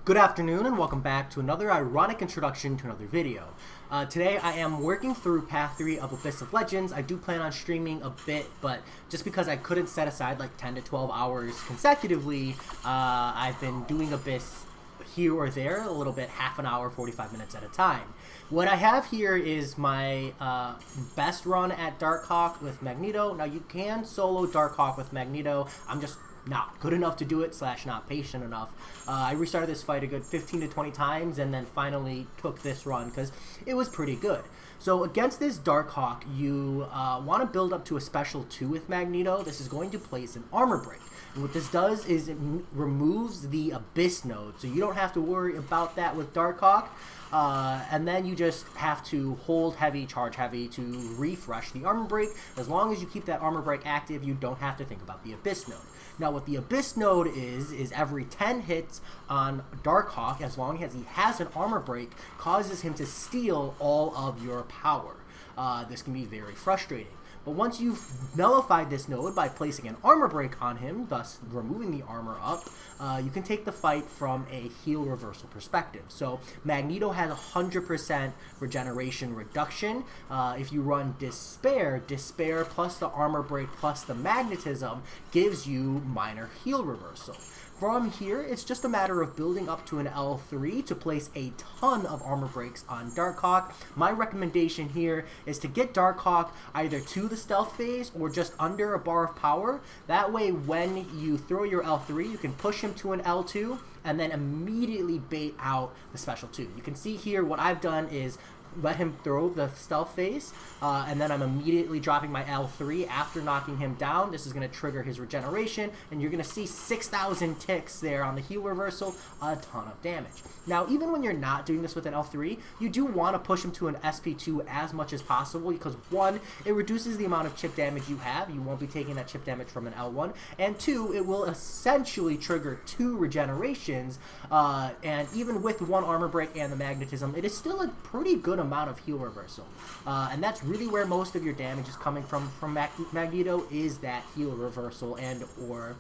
Good afternoon and welcome back to another ironic introduction to another video. Today I am working through Path 3 of Abyss of Legends. I do plan on streaming a bit, but just because I couldn't set aside like 10 to 12 hours consecutively, I've been doing Abyss here or there, a little bit, half an hour, 45 minutes at a time. What I have here is my best run at Darkhawk with Magneto. Now you can solo Darkhawk with Magneto. I'm just not good enough to do it, / not patient enough. I restarted this fight a good 15 to 20 times and then finally took this run because it was pretty good. So against this Darkhawk, you want to build up to a special 2 with Magneto. This is going to place an armor break. And what this does is it removes the Abyss node, so you don't have to worry about that with Darkhawk. And then you just have to hold heavy, charge heavy to refresh the armor break. As long as you keep that armor break active, you don't have to think about the Abyss node. Now what the Abyss node is every 10 hits on Darkhawk, as long as he has an armor break, causes him to steal all of your power. This can be very frustrating. But once you've nullified this node by placing an armor break on him, thus removing the armor up, you can take the fight from a heal reversal perspective. So Magneto has 100% regeneration reduction. If you run Despair plus the armor break plus the magnetism gives you minor heal reversal. From here, it's just a matter of building up to an L3 to place a ton of armor breaks on Darkhawk. My recommendation here is to get Darkhawk either to the stealth phase or just under a bar of power. That way, when you throw your L3, you can push him to an L2 and then immediately bait out the special 2. You can see here what I've done is let him throw the stealth phase, and then I'm immediately dropping my L3 after knocking him down. This is going to trigger his regeneration, and you're going to see 6,000 ticks there on the heal reversal, a ton of damage. Now, even when you're not doing this with an L3, you do want to push him to an SP2 as much as possible, because 1, it reduces the amount of chip damage you have. You won't be taking that chip damage from an L1, and 2, it will essentially trigger 2 regenerations, and even with 1 armor break and the magnetism, it is still a pretty good amount of heal reversal, and that's really where most of your damage is coming from Magneto, is that heal reversal and or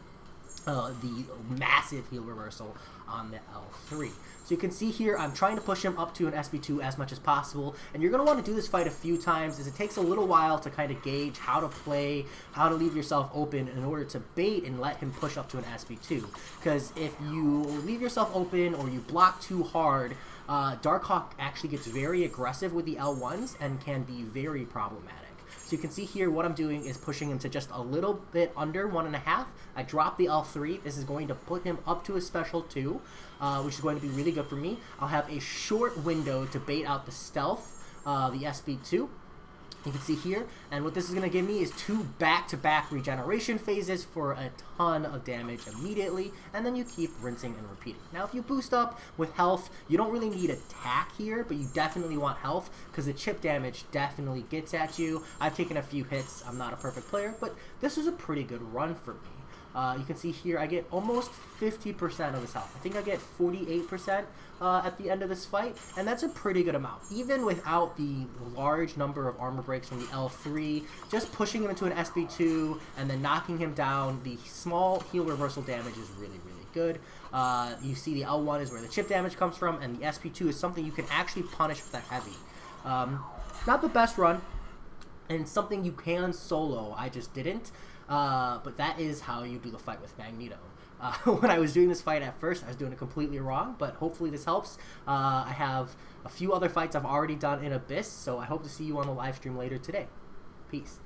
the massive heal reversal on the L3. So you can see here, I'm trying to push him up to an SP2 as much as possible, and you're going to want to do this fight a few times, as it takes a little while to kind of gauge how to play, how to leave yourself open in order to bait and let him push up to an SP2. Because if you leave yourself open or you block too hard, Darkhawk actually gets very aggressive with the L1s and can be very problematic. So you can see here what I'm doing is pushing him to just a little bit under 1.5. I drop the L3. This is going to put him up to a special 2, which is going to be really good for me. I'll have a short window to bait out the stealth, the SP2. You can see here, and what this is going to give me is 2 back-to-back regeneration phases for a ton of damage immediately, and then you keep rinsing and repeating. Now, if you boost up with health, you don't really need attack here, but you definitely want health, because the chip damage definitely gets at you. I've taken a few hits. I'm not a perfect player, but this was a pretty good run for me. You can see here I get almost 50% of his health. I think I get 48% at the end of this fight, and that's a pretty good amount. Even without the large number of armor breaks from the L3, just pushing him into an SP2 and then knocking him down, the small heal reversal damage is really, really good. You see the L1 is where the chip damage comes from, and the SP2 is something you can actually punish with a heavy. Not the best run, and something you can solo. I just didn't. But that is how you do the fight with Magneto. When I was doing this fight at first, I was doing it completely wrong, but hopefully this helps. I have a few other fights I've already done in Abyss, so I hope to see you on the live stream later today. Peace.